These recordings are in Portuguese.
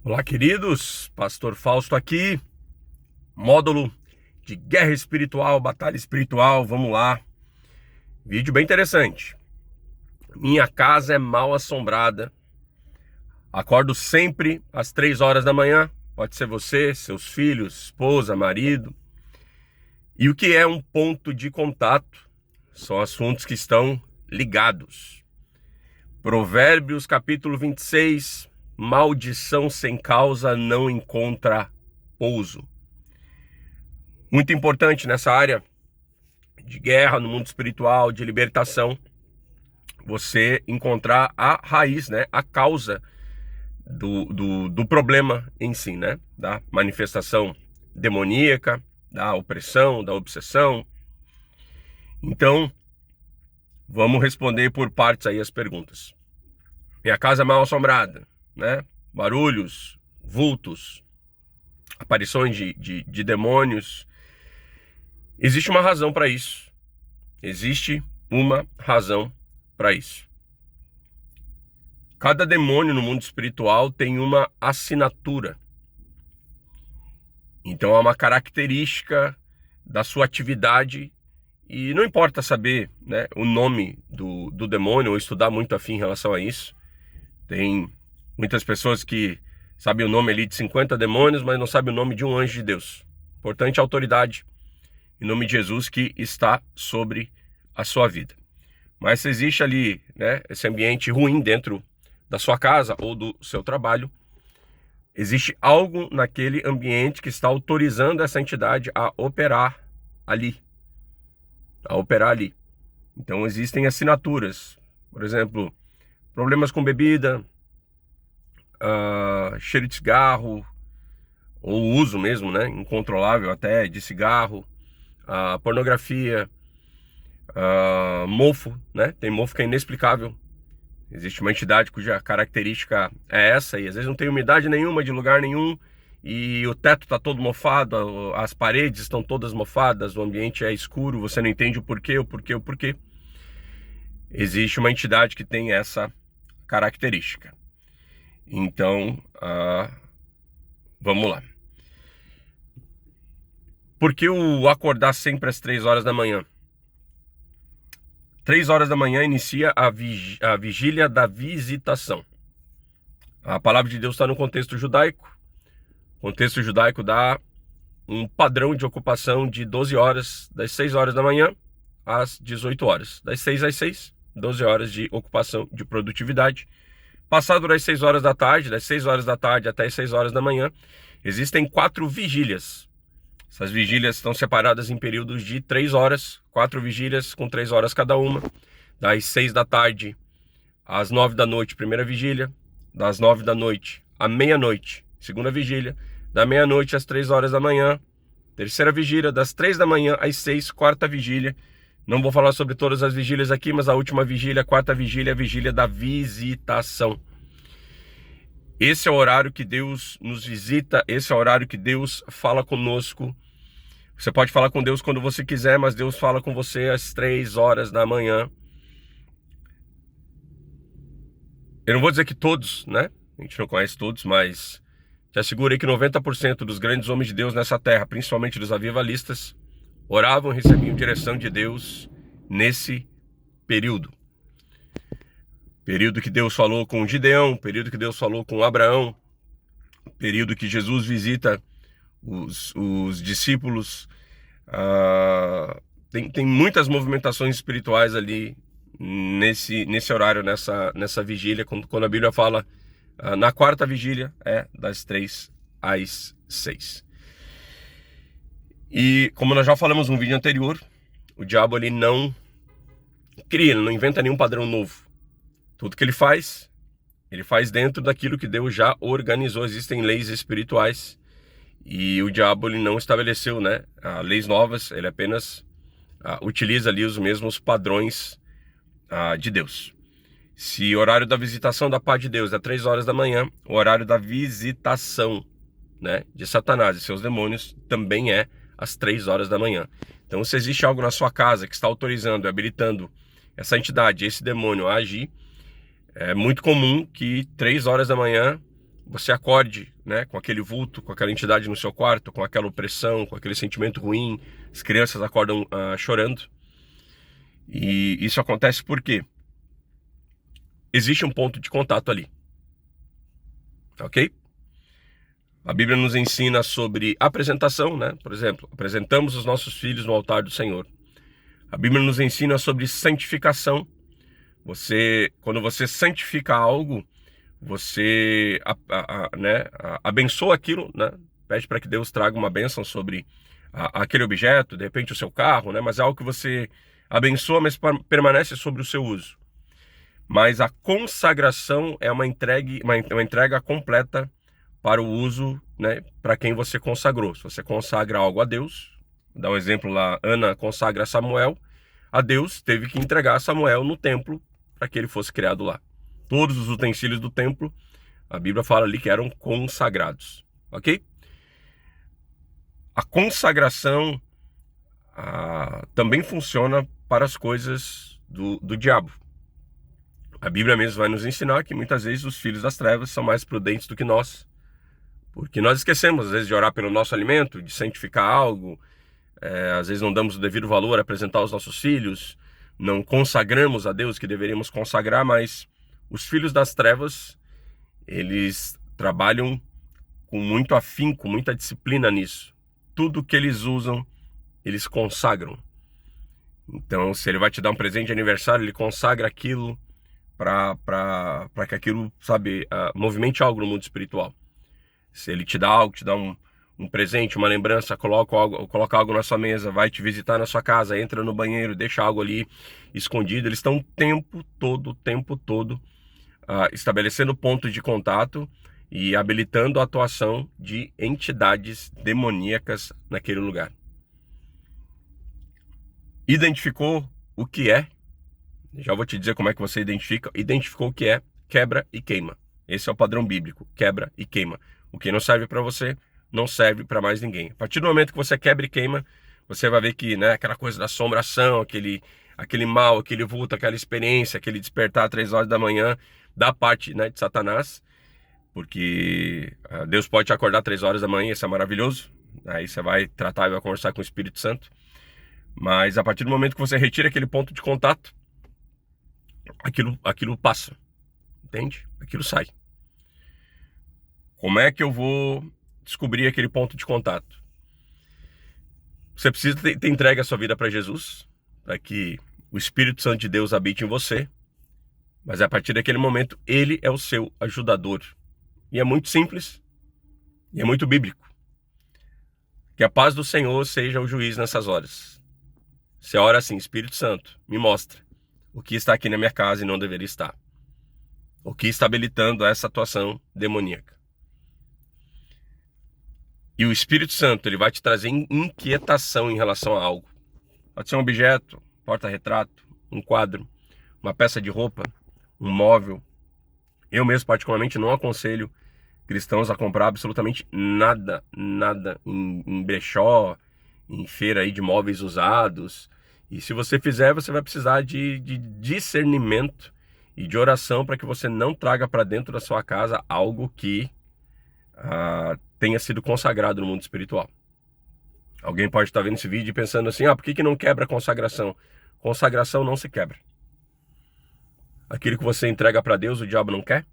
Olá, queridos. Pastor Fausto aqui. Módulo de guerra espiritual, batalha espiritual. Vamos lá. Vídeo bem interessante. Minha casa é mal assombrada. Acordo sempre às 3 horas da manhã. Pode ser você, seus filhos, esposa, marido. E o que é um ponto de contato? São assuntos que estão ligados. Provérbios capítulo 26. Maldição sem causa não encontra pouso. Muito importante nessa área de guerra, no mundo espiritual, de libertação, você encontrar a raiz, né? A causa do problema em si, né? Da manifestação demoníaca, da opressão, da obsessão. Então, vamos responder por partes aí as perguntas. Minha casa é mal assombrada, né? Barulhos, vultos, aparições de demônios. Existe uma razão para isso. Existe uma razão para isso. Cada demônio no mundo espiritual tem uma assinatura. Então é uma característica da sua atividade. E não importa saber, né, o nome do demônio ou estudar muito a fim em relação a isso. Tem muitas pessoas que sabem o nome ali de 50 demônios, mas não sabem o nome de um anjo de Deus. Importante a autoridade, em nome de Jesus, que está sobre a sua vida. Mas se existe ali, né, esse ambiente ruim dentro da sua casa ou do seu trabalho, existe algo naquele ambiente que está autorizando essa entidade a operar ali. Então existem assinaturas. Por exemplo, problemas com bebida, cheiro de cigarro, ou uso mesmo, né, incontrolável até de cigarro, pornografia, mofo, né, tem mofo que é inexplicável. Existe uma entidade cuja característica é essa, e às vezes não tem umidade nenhuma de lugar nenhum, e o teto está todo mofado, as paredes estão todas mofadas, o ambiente é escuro, você não entende o porquê. Existe uma entidade que tem essa característica. Então, vamos lá. Por que o acordar sempre às 3 horas da manhã? 3 horas da manhã inicia a vigília da visitação. A palavra de Deus está no contexto judaico. O contexto judaico dá um padrão de ocupação de 12 horas, das 6 horas da manhã às 18 horas. Das 6 às 6, 12 horas de ocupação de produtividade. Passado das 6 horas da tarde, das 6 horas da tarde até as 6 horas da manhã, existem 4 vigílias. Essas vigílias estão separadas em períodos de 3 horas, 4 vigílias com 3 horas cada uma. Das 6 da tarde às 9 da noite, primeira vigília. Das 9 da noite à meia-noite, segunda vigília. Da meia-noite às 3 horas da manhã, terceira vigília. Das 3 da manhã às 6, quarta vigília. Não vou falar sobre todas as vigílias aqui, mas a última vigília, a quarta vigília, é a vigília da visitação. Esse é o horário que Deus nos visita, esse é o horário que Deus fala conosco. Você pode falar com Deus quando você quiser, mas Deus fala com você às 3 horas da manhã. Eu não vou dizer que todos, né? A gente não conhece todos, mas te assegurei que 90% dos grandes homens de Deus nessa terra, principalmente dos avivalistas, oravam e recebiam direção de Deus nesse período. Período que Deus falou com Gideão, período que Deus falou com Abraão, período que Jesus visita os discípulos. Tem muitas movimentações espirituais ali nesse horário, nessa vigília, quando a Bíblia fala na quarta vigília, é das 3 às 6. E como nós já falamos no vídeo anterior, o diabo ele não cria, ele não inventa nenhum padrão novo. Tudo que ele faz dentro daquilo que Deus já organizou. Existem leis espirituais e o diabo ele não estabeleceu, né, leis novas, ele apenas utiliza ali os mesmos padrões de Deus. Se o horário da visitação da paz de Deus é 3 horas da manhã, o horário da visitação, né, de Satanás e seus demônios também é às 3 horas da manhã. Então, se existe algo na sua casa que está autorizando e habilitando essa entidade, esse demônio a agir, é muito comum que 3 horas da manhã você acorde, né, com aquele vulto, com aquela entidade no seu quarto, com aquela opressão, com aquele sentimento ruim, as crianças acordam chorando. E isso acontece porque existe um ponto de contato ali, ok? A Bíblia nos ensina sobre apresentação, né? Por exemplo, apresentamos os nossos filhos no altar do Senhor. A Bíblia nos ensina sobre santificação. Quando você santifica algo, você abençoa aquilo, né? Pede para que Deus traga uma bênção sobre aquele objeto, de repente o seu carro, né? Mas é algo que você abençoa, mas permanece sobre o seu uso. Mas a consagração é uma entrega completa para o uso, né, para quem você consagrou. Se você consagra algo a Deus, vou dar um exemplo lá, Ana consagra Samuel a Deus, teve que entregar Samuel no templo para que ele fosse criado lá. Todos os utensílios do templo, a Bíblia fala ali que eram consagrados, ok? A consagração também funciona para as coisas do diabo. A Bíblia mesmo vai nos ensinar que muitas vezes os filhos das trevas são mais prudentes do que nós, porque nós esquecemos às vezes de orar pelo nosso alimento, de santificar algo, às vezes não damos o devido valor a apresentar aos nossos filhos, não consagramos a Deus que deveríamos consagrar, mas os filhos das trevas, eles trabalham com muito afinco, muita disciplina nisso. Tudo que eles usam, eles consagram. Então, se ele vai te dar um presente de aniversário, ele consagra aquilo para que aquilo, sabe, movimente algo no mundo espiritual. Se ele te dá algo, te dá um presente, uma lembrança, coloca algo na sua mesa, vai te visitar na sua casa, entra no banheiro, deixa algo ali escondido, eles estão o tempo todo estabelecendo ponto de contato e habilitando a atuação de entidades demoníacas naquele lugar. Identificou o que é? Já vou te dizer como é que você identifica. Identificou o que é, quebra e queima. Esse é o padrão bíblico, quebra e queima. O que não serve para você, não serve para mais ninguém. A partir do momento que você quebra e queima, você vai ver que, né, aquela coisa da assombração, aquele mal, aquele vulto, aquela experiência, aquele despertar às 3 horas da manhã, da parte, né, de Satanás, porque Deus pode te acordar às 3 horas da manhã, isso é maravilhoso. Aí você vai tratar e vai conversar com o Espírito Santo. Mas a partir do momento que você retira aquele ponto de contato, aquilo passa, entende? Aquilo sai. Como é que eu vou descobrir aquele ponto de contato? Você precisa ter entregue a sua vida para Jesus, para que o Espírito Santo de Deus habite em você, mas a partir daquele momento, ele é o seu ajudador. E é muito simples, e é muito bíblico. Que a paz do Senhor seja o juiz nessas horas. Você ora assim: Espírito Santo, me mostra o que está aqui na minha casa e não deveria estar. O que está habilitando essa atuação demoníaca. E o Espírito Santo, ele vai te trazer inquietação em relação a algo. Pode ser um objeto, porta-retrato, um quadro, uma peça de roupa, um móvel. Eu mesmo, particularmente, não aconselho cristãos a comprar absolutamente nada em brechó, em feira aí de móveis usados. E se você fizer, você vai precisar de discernimento e de oração para que você não traga para dentro da sua casa algo que tenha sido consagrado no mundo espiritual. Alguém pode estar vendo esse vídeo e pensando assim: por que não quebra a consagração? Consagração não se quebra. Aquilo que você entrega para Deus, o diabo não quer.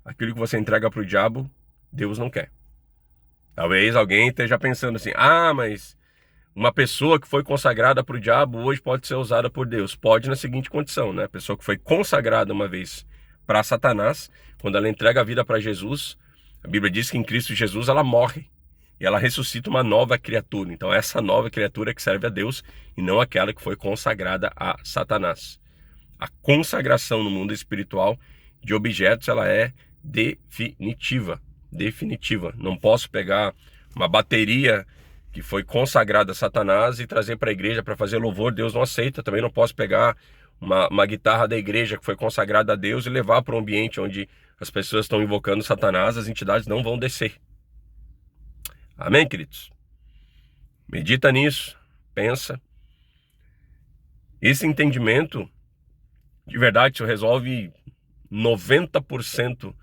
Aquilo que você entrega para o diabo, Deus não quer. Talvez alguém esteja pensando assim: mas uma pessoa que foi consagrada para o diabo hoje pode ser usada por Deus. Pode, na seguinte condição, né? A pessoa que foi consagrada uma vez para Satanás, quando ela entrega a vida para Jesus, a Bíblia diz que em Cristo Jesus ela morre e ela ressuscita uma nova criatura. Então essa nova criatura é que serve a Deus e não aquela que foi consagrada a Satanás. A consagração no mundo espiritual de objetos, ela é definitiva. Não posso pegar uma bateria que foi consagrada a Satanás e trazer para a igreja para fazer louvor. Deus não aceita. Também não posso pegar uma guitarra da igreja que foi consagrada a Deus e levar para um ambiente onde as pessoas estão invocando Satanás. As entidades não vão descer. Amém, queridos? Medita nisso, pensa. Esse entendimento, de verdade, isso resolve 90%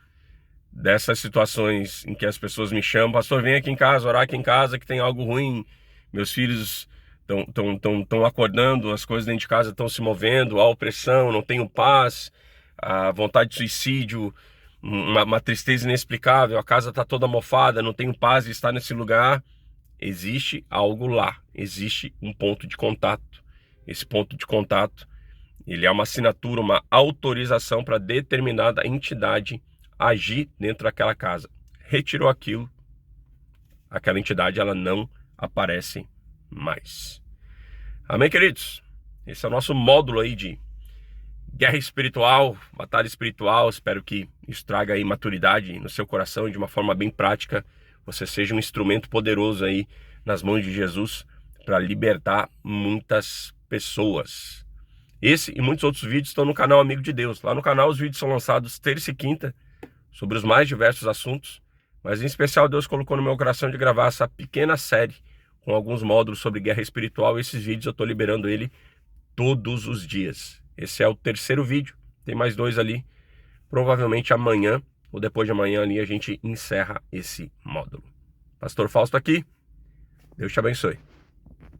dessas situações em que as pessoas me chamam, pastor, vem aqui em casa, orar aqui em casa que tem algo ruim, meus filhos estão acordando, as coisas dentro de casa estão se movendo, há opressão, não tenho paz, a vontade de suicídio, uma tristeza inexplicável, a casa está toda mofada, não tenho paz de estar nesse lugar. Existe algo lá, existe um ponto de contato. Esse ponto de contato, ele é uma assinatura, uma autorização para determinada entidade agir dentro daquela casa. Retirou aquilo, aquela entidade ela não aparece mais. Amém, queridos? Esse é o nosso módulo aí de guerra espiritual, batalha espiritual. Espero que isso traga aí maturidade no seu coração e de uma forma bem prática você seja um instrumento poderoso aí nas mãos de Jesus para libertar muitas pessoas. Esse e muitos outros vídeos estão no canal Amigo de Deus. Lá no canal os vídeos são lançados terça e quinta sobre os mais diversos assuntos, mas em especial Deus colocou no meu coração de gravar essa pequena série com alguns módulos sobre guerra espiritual. Esses vídeos eu estou liberando ele todos os dias. Esse é o terceiro vídeo, tem mais 2 ali. Provavelmente amanhã ou depois de amanhã ali a gente encerra esse módulo. Pastor Fausto aqui, Deus te abençoe.